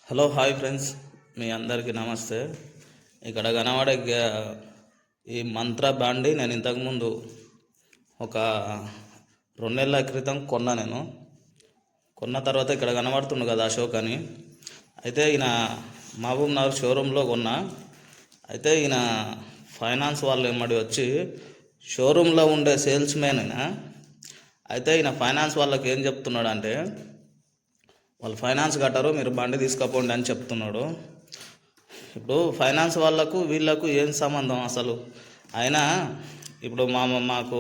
Hello hi friends, మీ అందరికీ నమస్తే. ఇక్కడ కనబడే ఈ మంత్ర బండి నేను ఇంతకుముందు ఒక 2 నెలల క్రితం కొన్న తర్వాత ఇక్కడ కనబడుతుంది కదా అశోక్ అని. అయితే ఈయన మహబూబ్ నగర్ షోరూంలో కొన్నా. అయితే ఈయన ఫైనాన్స్ వాళ్ళు ఏమడి వచ్చి షోరూంలో ఉండే సేల్స్ మ్యాన్. అయితే ఈయన ఫైనాన్స్ వాళ్ళకి ఏం చెప్తున్నాడు అంటే, వాళ్ళు ఫైనాన్స్ కట్టరు, మీరు బండి తీసుకుపోండి అని చెప్తున్నాడు. ఇప్పుడు ఫైనాన్స్ వాళ్ళకు వీళ్ళకు ఏం సంబంధం అసలు? అయినా ఇప్పుడు మాకు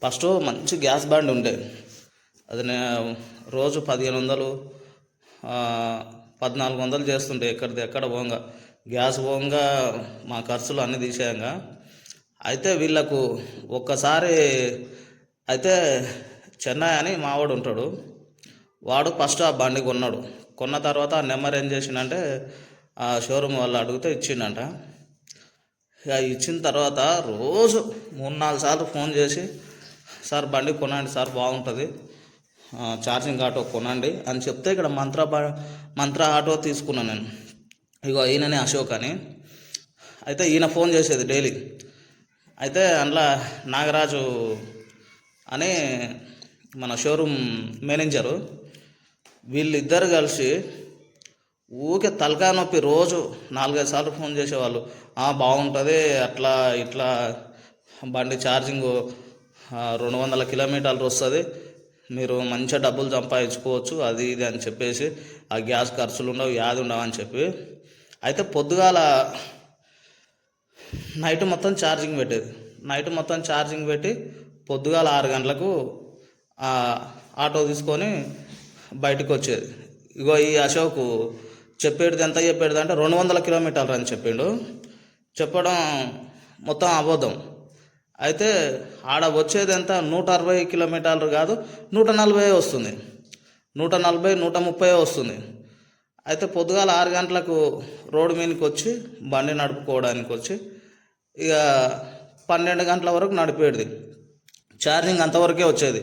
ఫస్ట్ మంచి గ్యాస్ బండి ఉండే, అది రోజు 1500 1400 చేస్తుంటే ఎక్కడ పోంగా గ్యాస్ పోంగా మా ఖర్చులు అన్నీ తీసేయంగా. అయితే వీళ్ళకు ఒక్కసారి అయితే చెన్నై అని మావాడు ఉంటాడు, వాడు ఫస్ట్ ఆ బండి కొన్న తర్వాత ఆ నెంబర్ ఏం చేసిండంటే ఆ షోరూమ్ వాళ్ళు అడిగితే ఇచ్చిండంట. ఇక ఇచ్చిన తర్వాత రోజు 3-4 సార్లు ఫోన్ చేసి, సార్ బండి కొనండి సార్, బాగుంటుంది, ఛార్జింగ్ ఆటో కొనండి అని చెప్తే ఇక్కడ మంత్ర ఆటో తీసుకున్నాను నేను. ఇగో ఈయననే అశోక్ అని. అయితే ఈయన ఫోన్ చేసేది డైలీ. అయితే అందులో నాగరాజు అని మన షోరూమ్ మేనేజరు, వీళ్ళిద్దరు కలిసి ఊకే తలకాయ నొప్పి రోజు 4-5 సార్లు ఫోన్ చేసేవాళ్ళు. బాగుంటుంది, అట్లా ఇట్లా బండి ఛార్జింగ్ 200 కిలోమీటర్లు వస్తుంది, మీరు మంచిగా డబ్బులు సంపాదించుకోవచ్చు, అది ఇది అని చెప్పేసి, ఆ గ్యాస్ ఖర్చులు ఉండవు, యాది ఉండవు అని చెప్పి. అయితే పొద్దుగాల నైట్ మొత్తం ఛార్జింగ్ పెట్టి పొద్దుగాల 6 గంటలకు ఆటో తీసుకొని బయటకు వచ్చేది. ఇగో ఈ అశోక్ చెప్పేది అంటే 200 కిలోమీటర్లు అని చెప్పిండు. చెప్పడం మొత్తం అబద్ధం. అయితే ఆడ వచ్చేది ఎంత, 160 కిలోమీటర్లు కాదు, 140 వస్తుంది, 140 130 వస్తుంది. అయితే పొద్దుగాల 6 గంటలకు రోడ్డు మీదకి వచ్చి బండి నడుపుకోవడానికి వచ్చి ఇక 12 గంటల వరకు నడిపేది. ఛార్జింగ్ అంతవరకే వచ్చేది.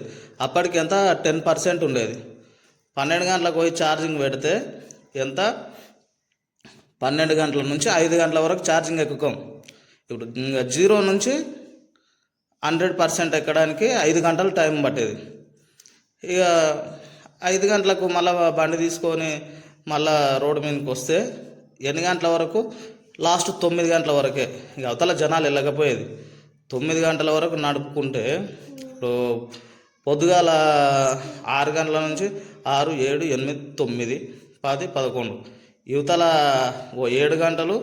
అప్పటికి ఎంత 10% ఉండేది. 12 గంటలకు పోయి ఛార్జింగ్ పెడితే ఎంత, 12 గంటల నుంచి 5 గంటల వరకు ఛార్జింగ్ ఎక్కుతాం. ఇప్పుడు ఇంకా 0 నుంచి 100% ఎక్కడానికి 5 గంటలు టైం పట్టేది. ఇక 5 గంటలకు మళ్ళీ బండి తీసుకొని మళ్ళీ రోడ్డు మీదకి వస్తే ఎన్ని గంటల వరకు, లాస్ట్ 9 గంటల వరకే. ఇక అవతల జనాలు వెళ్ళకపోయేది. 9 గంటల వరకు నడుపుకుంటే ఇప్పుడు పొద్దుగాల 6 గంటల నుంచి 6, 7, 8, 9, 10, 11 యువతల 7 గంటలు,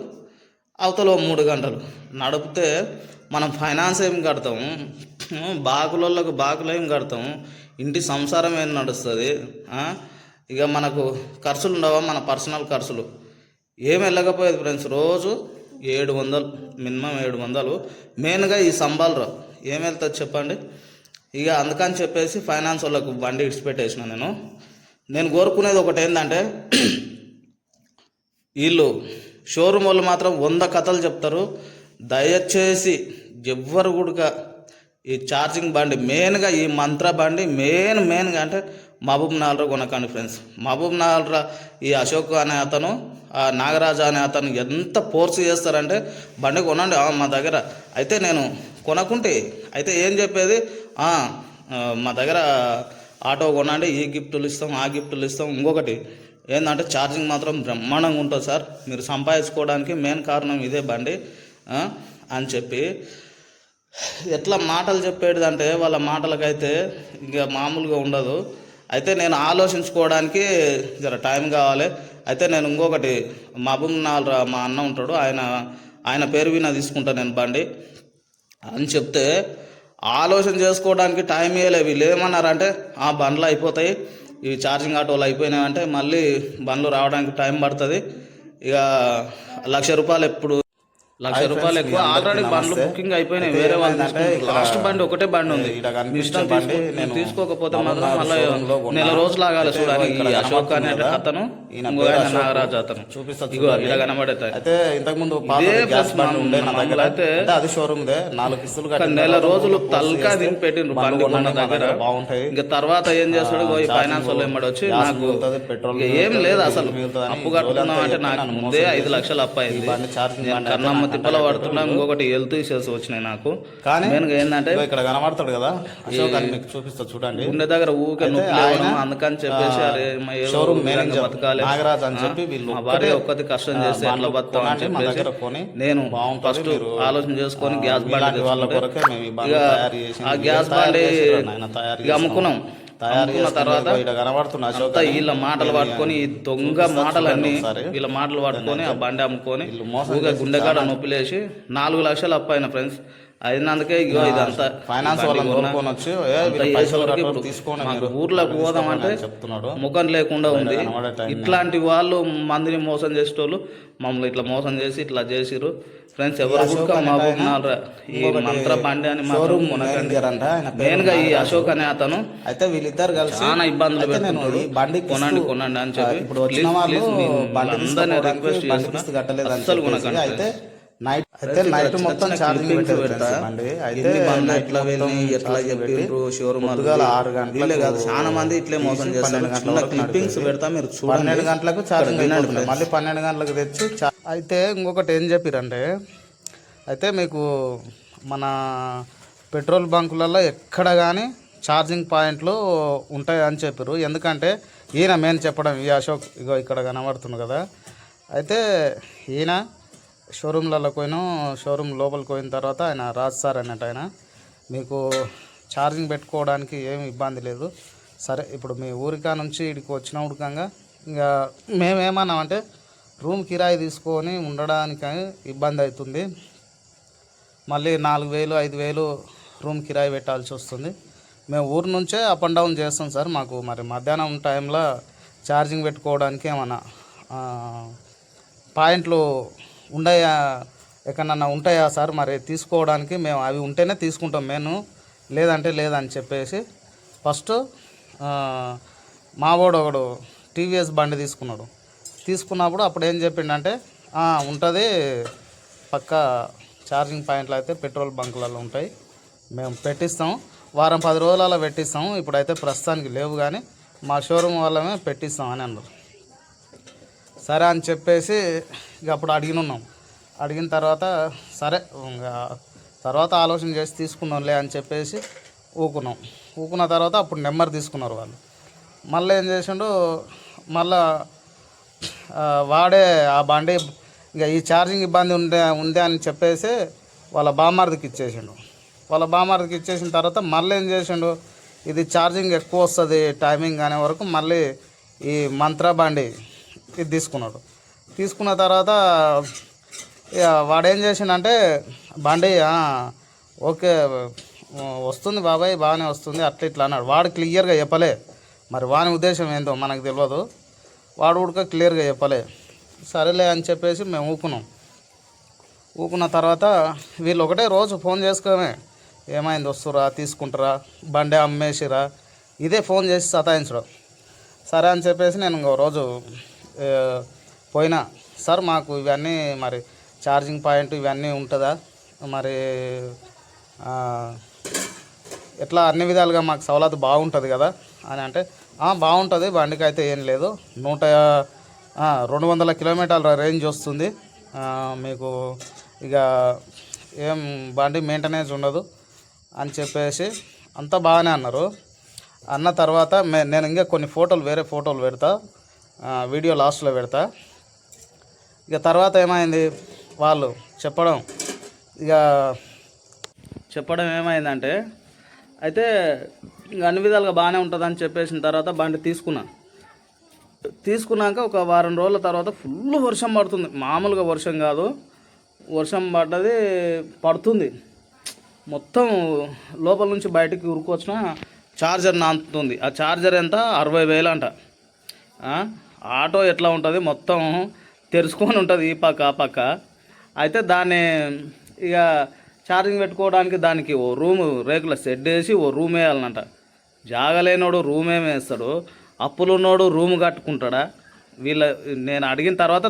అవతల 3 గంటలు నడిపితే మనం ఫైనాన్స్ ఏం కడతాము, బాకులు ఏం కడతాము, ఇంటి సంసారం ఏం నడుస్తుంది? ఇక మనకు ఖర్చులు ఉండవా, మన పర్సనల్ ఖర్చులు ఏం వెళ్ళకపోయేది ఫ్రెండ్స్. రోజు 700, మినిమం 700. మెయిన్గా ఈ సంబాలరావు ఏం వెళ్తుంది చెప్పండి. ఇక అందుకని చెప్పేసి ఫైనాన్స్ వాళ్ళకు బండి ఇడిచిపెట్టేసిన నేను కోరుకునేది ఒకటి ఏంటంటే, వీళ్ళు షోరూమ్ వాళ్ళు మాత్రం 100 కథలు చెప్తారు. దయచేసి ఎవ్వరు కూడా ఈ ఛార్జింగ్ బండి, మెయిన్గా ఈ మంత్ర బండి మెయిన్గా అంటే మహబూబ్ నగర్లో కొనకండి ఫ్రెండ్స్. మహబూబ్ నగర్లో ఈ అశోక్ అనే అతను, నాగరాజు అనే అతను ఎంత ఫోర్స్ చేస్తారంటే, బండి కొనండి మా దగ్గర. అయితే నేను కొనకుంటే అయితే ఏం చెప్పేది, మా దగ్గర ఆటో కొనండి, ఈ గిఫ్టులు ఇస్తాం, ఆ గిఫ్టులు ఇస్తాం. ఇంకొకటి ఏంటంటే ఛార్జింగ్ మాత్రం బ్రహ్మాండంగా ఉంటుంది సార్, మీరు సంపాదించుకోవడానికి మెయిన్ కారణం ఇదే బండి అని చెప్పి ఎట్లా మాటలు చెప్పేటిదంటే, వాళ్ళ మాటలకైతే ఇంకా మామూలుగా ఉండదు. అయితే నేను ఆలోచించుకోవడానికి జర టైం కావాలి. అయితే నేను ఇంకొకటి మహబూబ్ నగర్ మా అన్న ఉంటాడు, ఆయన పేరు వినా తీసుకుంటాను నేను బండి అని చెప్తే ఆలోచన చేసుకోవడానికి టైం ఇవ్వలే. వీళ్ళు ఏమన్నారంటే, బండ్లు అయిపోతాయి, ఇవి ఛార్జింగ్ ఆటోలు అయిపోయినాయంటే మళ్ళీ బండ్లు రావడానికి టైం పడుతుంది, ఇక 1,00,000 రూపాయలు ఎప్పుడు లక్ష రూపాయలు ఎక్కువ. ఆల్రెడీ బండ్లు బుకింగ్ అయిపోయినాయి, వేరే వాళ్ళు తీసుకుంటారు. లాస్ట్ బండి ఒకటే బండి ఉంది. మీ ఇష్టం తీసుకోకపోతే మాత్రం మళ్ళీ నెల రోజులు ఆగాలి చూడానికి. ఈ అశోక్ అనే అతను, ఇంకో ఆయన నాగరాజు అతను ఇగో ఇలా కనబడతాయి. అయితే ఇంతకు ముందు అయితే అది షోరూమ్ దే 4 కిస్తులు నెల రోజులు తల్కా దిని పెట్టిండ్రు బండి కొన్న దగ్గర. బాగుంటాయి. ఇంకా తర్వాత ఏం చేస్తాడు, ఈ ఫైనాన్స్ వాళ్ళు ఎంబడి వచ్చి నాకు పెట్రోల్ ఏం లేదు అసలు, అప్పు కట్టుకుందాం అంటే నాకు ముందే 5 లక్షలు అప్పు అయింది. కన్నమ్మ తిప్పల పడుతున్నా, ఇంకొకటి హెల్త్ ఇష్యూస్ వచ్చినాయి నాకు. కానీ నేను ఏంటంటే ఇక్కడ కనబడతాడు కదా అశోక్ అని మీకు చూపిస్తా చూడండి. గుండె దగ్గర ఊకే నొప్పి అందుకని చెప్పేసి అరే షోరూమ్ బతకాలి నాగరాజ్ అని చెప్పి మా భార్య ఒక్కటి కష్టం చేస్తే ఎట్లా బతాం అని చెప్పేసి నేను ఫస్ట్ ఆలోచన చేసుకొని గ్యాస్ బండి ఆ గ్యాస్ బండి అమ్ముకున్నాం. అమ్ముకున్న తర్వాత వీళ్ళ మాటలు పట్టుకొని, ఈ దొంగ మాటలన్నీ వీళ్ళ మాటలు పట్టుకొని ఆ బండి అమ్ముకొని ఊగా గుండెకాడ నొప్పిలేసి 4 లక్షలు అప్పు అయిన ఫ్రెండ్స్. అయినందుకే ఇగో ఇదంతా ఫైనాన్స్ ఊర్లోకి పోదామంటే ముఖం లేకుండా ఉంది. ఇట్లాంటి వాళ్ళు మందిని మోసం చేసేటోళ్ళు మమ్మల్ని ఇట్లా మోసం చేసి ఇట్లా చేసిరు ఫ్రెండ్స్. ఎవరు ఈ మంత్ర బండి అని మెయిన్ గా ఈ అశోక్ అనే అతను అయితే వీళ్ళిద్దరు కలిసి చాలా ఇబ్బందులు పెడుతున్నాడు. బండి కొనండి అని చెప్పి రిక్వెస్ట్ చేస్తున్నా, అస్సలు కొనకండి. అయితే నైట్ మొత్తం ఛార్జింగ్ పెడతా. అయితే ఎట్లా వెళ్ళి ఎట్లా చెప్పిండ్రు షోరూమ్ 6 గంటలే కాదు, చాలా మంది ఇట్లే మోసం చేస్తారు. క్లిప్పింగ్స్ పెడతా మీరు చూడండి. 12 గంటలకు ఛార్జింగ్ అయిపోతుంది, మళ్ళీ 12 గంటలకు తెచ్చి. అయితే ఇంకొకటి ఏం చెప్పారంటే, అయితే మీకు మన పెట్రోల్ బంకులలో ఎక్కడ కానీ ఛార్జింగ్ పాయింట్లు ఉంటాయి అని చెప్పారు. ఎందుకంటే ఈయన మెయిన్ చెప్పడం, ఈ అశోక్ ఇగో ఇక్కడ కనబడుతుంది కదా. అయితే ఈయన షోరూమ్లలో షోరూమ్ లోపలికి పోయిన తర్వాత ఆయన రాజ్ సార్ అన్నట్టు ఆయన మీకు ఛార్జింగ్ పెట్టుకోవడానికి ఏమి ఇబ్బంది లేదు. సరే ఇప్పుడు మీ ఊరికా నుంచి ఇక్కడికి వచ్చిన ఉడకంగా ఇంకా మేమేమన్నామంటే రూమ్ కిరాయి తీసుకొని ఉండడానికి ఇబ్బంది అవుతుంది, మళ్ళీ 4,000 5,000 రూమ్ కిరాయి పెట్టాల్సి వస్తుంది. మేము ఊరు నుంచే అప్ అండ్ డౌన్ చేస్తాం సార్. మాకు మరి మధ్యాహ్నం టైంలో ఛార్జింగ్ పెట్టుకోవడానికి ఏమన్నా పాయింట్లు ఉన్నాయా, ఎక్కడన్నా ఉంటాయా సార్ మరి తీసుకోవడానికి? మేము అవి ఉంటేనే తీసుకుంటాం, మేము లేదంటే లేదని చెప్పేసి ఫస్ట్ మావాడు ఒకడు టీవీఎస్ బండి తీసుకున్నప్పుడు అప్పుడు ఏం చెప్పిండంటే ఉంటుంది పక్క ఛార్జింగ్ పాయింట్లు అయితే పెట్రోల్ బంకులలో ఉంటాయి, మేము పెట్టిస్తాం, వారం 10 రోజులలో పెట్టిస్తాము, ఇప్పుడైతే ప్రస్తుతానికి లేవు కానీ మా షోరూమ్ వాళ్ళమే పెట్టిస్తాం అని అన్నారు. సరే అని చెప్పేసి ఇక అప్పుడు అడిగిన తర్వాత సరే ఇంకా తర్వాత ఆలోచన చేసి తీసుకున్నాంలే అని చెప్పేసి ఊకున్న తర్వాత అప్పుడు నెంబర్ తీసుకున్నారు వాళ్ళు. మళ్ళీ ఏం చేసిండు, మళ్ళా వాడే ఆ బండి ఇక ఈ ఛార్జింగ్ ఇబ్బంది ఉందే అని చెప్పేసి వాళ్ళ బామ్మార్దికి ఇచ్చేసిన తర్వాత మళ్ళీ ఏం చేసిండు, ఇది ఛార్జింగ్ ఎక్కువ వస్తుంది టైమింగ్ అనే వరకు మళ్ళీ ఈ మంత్ర బండి ఇది తీసుకున్న తర్వాత వాడేం చేసిండంటే బండి ఓకే వస్తుంది బాబాయ్ బాగానే వస్తుంది అట్లా ఇట్లా అన్నాడు. వాడు క్లియర్గా చెప్పలే, మరి వాని ఉద్దేశం ఏందో మనకు తెలియదు, వాడు కూడా క్లియర్గా చెప్పలే. సరేలే అని చెప్పేసి మేము ఊకున్న తర్వాత వీళ్ళు ఒకటే రోజు ఫోన్ చేసుకోమే, ఏమైంది వస్తురా తీసుకుంటారా బండి అమ్మేసిరా, ఇదే ఫోన్ చేసి సతాయించడం. సరే అని చెప్పేసి నేను ఇంకో రోజు పోయినా, సార్ మాకు ఇవన్నీ మరి ఛార్జింగ్ పాయింట్ ఇవన్నీ ఉంటుందా మరి ఎట్లా అన్ని విధాలుగా మాకు సౌలత్ బాగుంటుంది కదా అని అంటే బాగుంటుంది, బండికి అయితే ఏం లేదు, 200 కిలోమీటర్ల రేంజ్ వస్తుంది మీకు, ఇక ఏం బండి మెయింటెనెన్స్ ఉండదు అని చెప్పేసి అంతా బాగానే అన్నారు. అన్న తర్వాత నేను ఇంకా కొన్ని వేరే ఫోటోలు పెడతా, వీడియో లాస్ట్లో పెడతా. ఇక తర్వాత ఏమైంది, వాళ్ళు చెప్పడం ఏమైందంటే అయితే ఇంకా అన్ని విధాలుగా బాగానే ఉంటుందని చెప్పేసిన తర్వాత బండి తీసుకున్నాక ఒక వారం రోజుల తర్వాత ఫుల్ వర్షం పడుతుంది, మామూలుగా వర్షం కాదు, వర్షం పడుతుంది మొత్తం లోపల నుంచి బయటికి ఉరుకొచ్చిన ఛార్జర్ నాంతుంది. ఆ ఛార్జర్ ఎంత 60,000 అంట. ఆటో ఎట్లా ఉంటుంది మొత్తం తెరుచుకొని ఉంటుంది ఈ పక్క ఆ పక్క. అయితే దాన్ని ఇక ఛార్జింగ్ పెట్టుకోవడానికి దానికి ఓ రూము రేకుల షెడ్ వేసి ఓ రూమ్ వేయాలన్నట. జాగలేనోడు రూమ్ ఏమి వేస్తాడు, అప్పులున్నోడు రూమ్ కట్టుకుంటాడా? నేను అడిగిన తర్వాత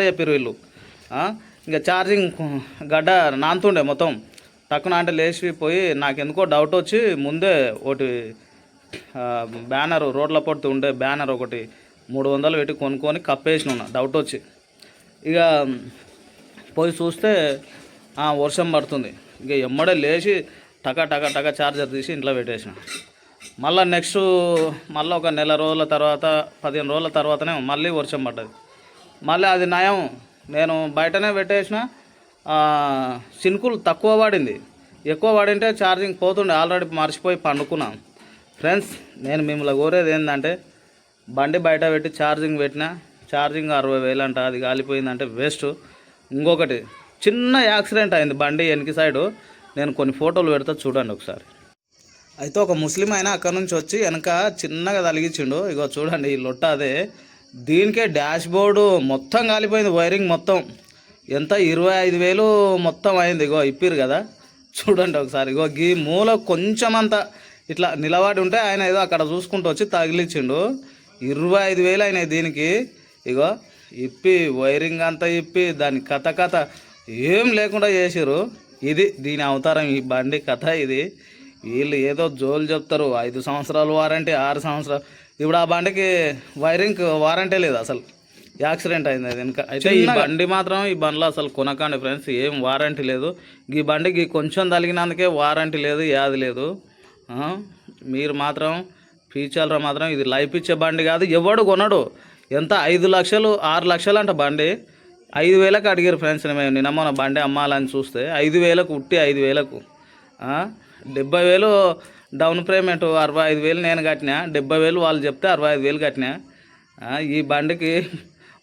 చెప్పారు వీళ్ళు. ఇంకా ఛార్జింగ్ గడ్డ నానుతుండే మొత్తం. టక్కున అంటే లేచిపోయి నాకు ఎందుకో డౌట్ వచ్చి ముందే ఒకటి బ్యానర్ రోడ్ల పొట్టు ఉండే బ్యానర్ ఒకటి 300 పెట్టి కొనుక్కొని కప్పేసిన ఉన్నా డౌట్ వచ్చి. ఇక పోయి చూస్తే వర్షం పడుతుంది. ఇక ఎమ్మడే లేచి టక ఛార్జర్ తీసి ఇంట్లో పెట్టేసిన. మళ్ళీ నెక్స్ట్ ఒక నెల రోజుల తర్వాత 15 రోజుల తర్వాతనే మళ్ళీ వర్షం పడ్డది. మళ్ళీ అది నయం, నేను బయటనే పెట్టేసిన. సినుకులు తక్కువ పడింది, ఎక్కువ పడింటే ఛార్జింగ్ పోతుండే. ఆల్రెడీ మర్చిపోయి పండుకున్నాను. ఫ్రెండ్స్, నేను మిమ్మల్ని కోరేది ఏంటంటే బండి బయట పెట్టి ఛార్జింగ్ పెట్టినా, ఛార్జింగ్ 60,000 అంట, అది కాలిపోయిందంటే వేస్ట్. ఇంకొకటి చిన్న యాక్సిడెంట్ అయింది బండి వెనక సైడు. నేను కొన్ని ఫోటోలు పెడతా చూడండి ఒకసారి. అయితే ఒక ముస్లిం అయినా అక్కడ నుంచి వచ్చి వెనక చిన్నగా తలిగించిండు. ఇగో చూడండి ఈ లొట్ట అదే. దీనికే డాష్ బోర్డు మొత్తం కాలిపోయింది, వైరింగ్ మొత్తం. ఎంత 25,000 మొత్తం అయింది. ఇగో ఇప్పిరు కదా, చూడండి ఒకసారి. ఇగో ఈ మూల కొంచెం అంతా ఇట్లా నిలబడి ఉంటే ఆయన ఏదో అక్కడ చూసుకుంటూ వచ్చి తగిలిచ్చిండు. 25,000 అయినాయి దీనికి. ఇగో ఇప్పి వైరింగ్ అంతా ఇప్పి దాని కథ ఏం లేకుండా చేసిరు. ఇది దీని అవతారం, ఈ బండి కథ ఇది. వీళ్ళు ఏదో జోలు చెప్తారు, 5 సంవత్సరాలు వారంటీ, 6 సంవత్సరాలు. ఇప్పుడు ఆ బండికి వైరింగ్ వారంటీ లేదు అసలు, యాక్సిడెంట్ అయింది అది వెనక. అయితే ఈ బండిలో అసలు కొనకండి ఫ్రెండ్స్, ఏం వారంటీ లేదు. ఈ బండికి కొంచెం తగిలినందుకే వారంటీ లేదు, యాది లేదు. మీరు మాత్రం ఫ్యూచర్లో మాత్రం ఇది లైఫ్ ఇచ్చే బండి కాదు, ఎవడు కొనడు. ఎంత 5 లక్షలు 6 లక్షలు అంట బండి. 5,000కి అడిగారు ఫ్రెండ్స్. మేము నిన్న మొన్న బండి అమ్మాలని చూస్తే 5,000కు ఉట్టి 5,000కు. 70,000 డౌన్ పేమెంట్, 65,000 నేను కట్టినా, 70,000 వాళ్ళు చెప్తే 65,000 కట్టినా. ఈ బండికి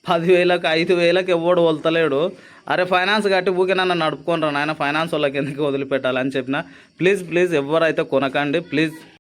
10,000కి 5,000కి ఎవడు వదలలేడు. అరే ఫైనాన్స్ కట్టి ఊకే నన్ను నడుపుకోనరా నాయన, ఫైనాన్స్ వాళ్ళకి ఎందుకు వదిలిపెట్టాలని చెప్పిన. ప్లీజ్ ఎవరైతే కొనకండి ప్లీజ్.